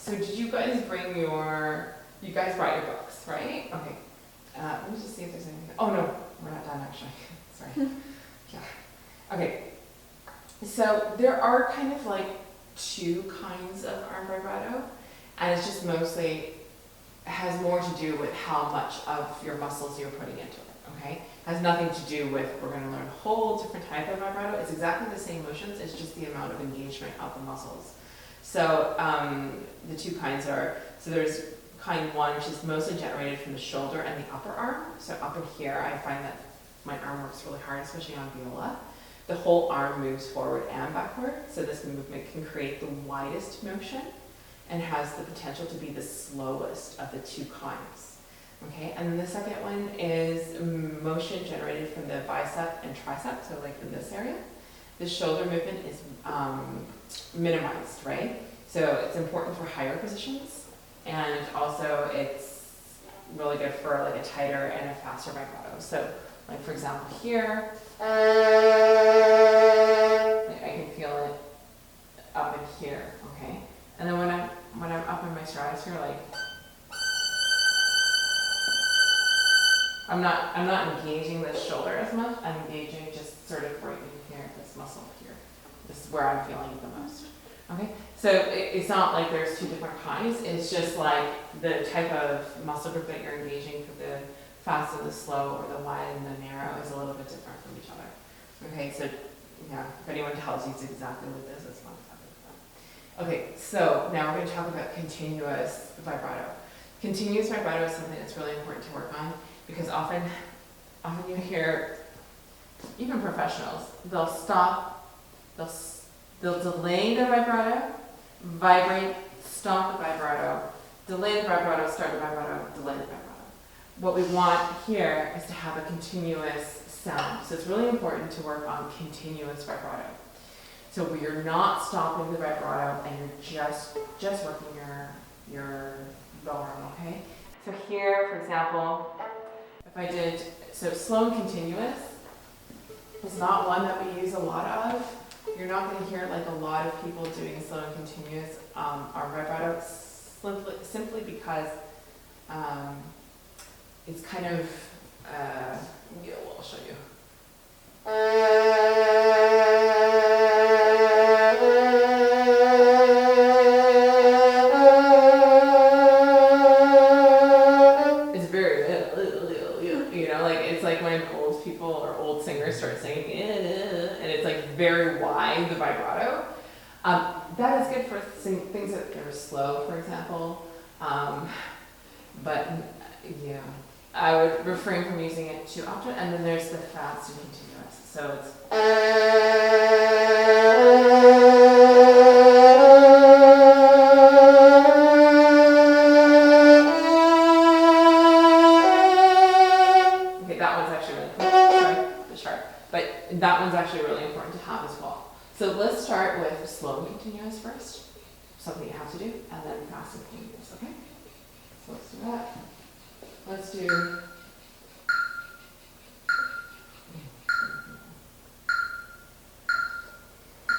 So did you guys bring you guys brought your books, right? Okay. Let me just see if there's anything. Oh no, we're not done actually. Sorry. Yeah. Okay. So there are kind of like two kinds of arm vibrato, and it's just mostly has more to do with how much of your muscles you're putting into it, okay? Has nothing to do with, we're going to learn a whole different type of vibrato. It's exactly the same motions, it's just the amount of engagement of the muscles. So the two kinds are, so there's kind one, which is mostly generated from the shoulder and the upper arm. So up in here, I find that my arm works really hard, especially on viola. The whole arm moves forward and backward, so this movement can create the widest motion and has the potential to be the slowest of the two kinds. Okay, and then the second one is motion generated from the bicep and tricep, so like in this area. The shoulder movement is minimized, right? So it's important for higher positions, and also it's really good for like a tighter and a faster vibrato. So like for example here, like I can feel it up in here, okay? And then when I'm up in my stratosphere, like I'm not engaging the shoulder as much. I'm engaging just sort of right in here, this muscle here. This is where I'm feeling it the most. Okay, so it's not like there's two different kinds. It's just like the type of muscle group that you're engaging for the fast and the slow, or the wide and the narrow, is a little bit different from each other. Okay, so yeah, if anyone tells you it's exactly what this is, it's not exactly what. Okay, so now we're going to talk about continuous vibrato. Continuous vibrato is something that's really important to work on, because often you hear, even professionals, they'll stop, they'll delay the vibrato, vibrate, stop the vibrato, delay the vibrato, start the vibrato, delay the vibrato. What we want here is to have a continuous sound. So it's really important to work on continuous vibrato. So where you're not stopping the vibrato and you're just working your lower arm, okay? So here, for example, if I did, so slow and continuous is not one that we use a lot of. You're not going to hear like a lot of people doing slow and continuous arm vibrato, simply because it's kind of, yeah, well, I'll show you. It's very, you know, like it's like when old people or old singers start singing, and it's like very wide, the vibrato. That is good for things that are slow, for example, but yeah, I would refrain from using it too often. And then there's the fast and continuous. So it's okay. That one's actually really important. Sorry, the sharp, but that one's actually really important to have as well. So let's start with slow and continuous first, something you have to do, and then fast and continuous. Okay. So let's do that. Let's do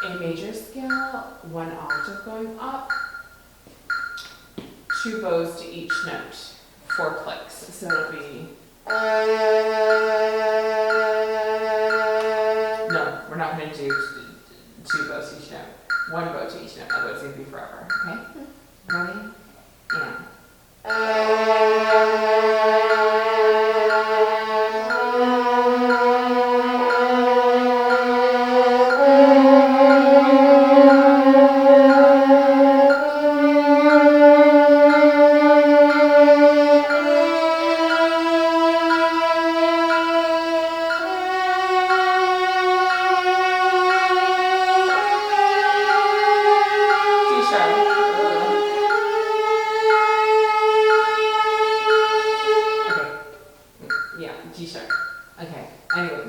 A major scale, 1 octave going up, 2 bows to each note, 4 clicks. So it'll be, no, we're not going to do 2 bows to each note, 1 bow to each note, otherwise it's going to be forever, okay? Ready? And.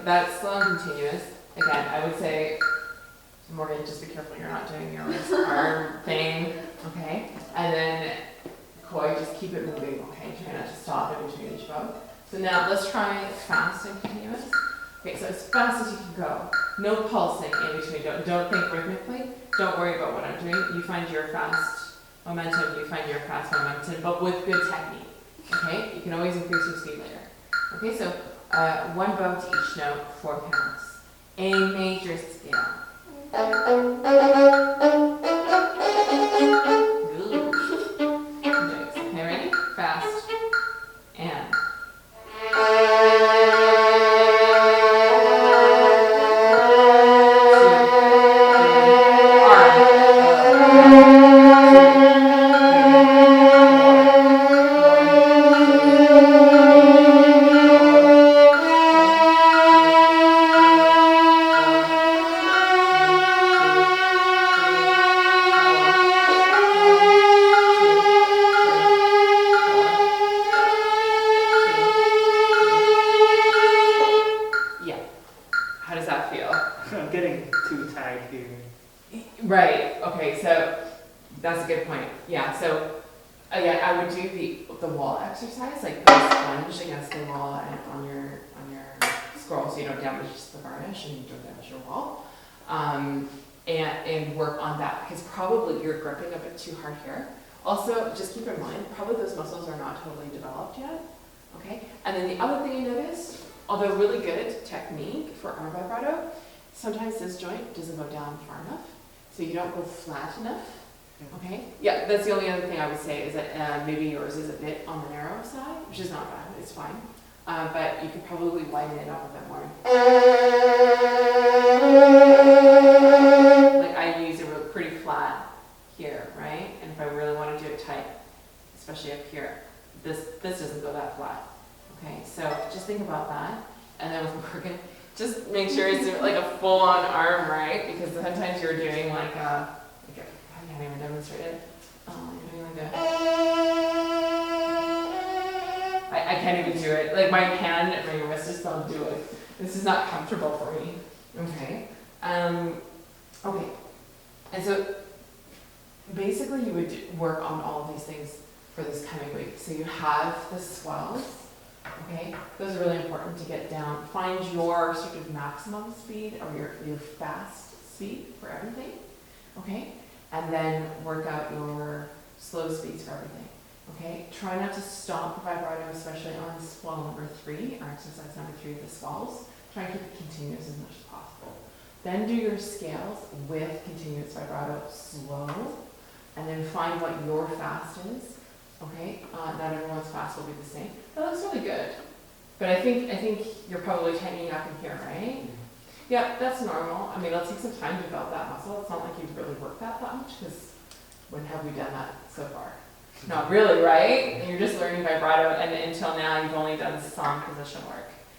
That's slow and continuous. Again, I would say, Morgan, just be careful you're not doing your arm thing, okay? And then, Koi, just keep it moving, okay? Try not to stop in between each bow. So now let's try fast and continuous. Okay, so as fast as you can go. No pulsing in between. Don't think rhythmically. Don't worry about what I'm doing. You find your fast momentum, you find your fast momentum, but with good technique. Okay, you can always increase your speed later. Okay, so one bow to each note, 4 counts. A major scale. Ooh. Nice. Okay, ready? Fast. And. How does that feel? I'm getting too tight here. Right. Okay. So that's a good point. Yeah. So again, I would do the wall exercise, like the sponge against the wall and on your scroll, so you don't damage the varnish and you don't damage your wall. And work on that, because probably you're gripping a bit too hard here. Also, just keep in mind, probably those muscles are not totally developed yet. Okay. And then the other thing I noticed, although really good technique for arm vibrato, sometimes this joint doesn't go down far enough, so you don't go flat enough. Okay? Yeah, that's the only other thing I would say, is that maybe yours is a bit on the narrow side, which is not bad, it's fine. But you could probably widen it up a bit more. Like I use it pretty flat here, right? And if I really want to do it tight, especially up here, this doesn't go that flat. Okay, so just think about that, and then with working, just make sure it's like a full-on arm, right? Because sometimes you're doing like I can't even demonstrate it. You're doing like I can't even do it. Like my hand and my wrist just don't do it. This is not comfortable for me. Okay. Okay. And so basically, you would work on all of these things for this coming week. So you have the swells. Okay, those are really important to get down. Find your sort of maximum speed or your fast speed for everything. Okay, and then work out your slow speeds for everything. Okay, try not to stop the vibrato, especially on swell number 3, or exercise number 3 of the swells. Try and keep it continuous as much as possible. Then do your scales with continuous vibrato slow, and then find what your fast is. Okay, not everyone's fast will be the same. That looks really good, but I think you're probably tightening up in here, right? Yeah, that's normal. I mean, it'll take some time to develop that muscle. It's not like you've really worked that much, because when have we done that so far? Not really, right? And you're just learning vibrato, and until now you've only done some position work.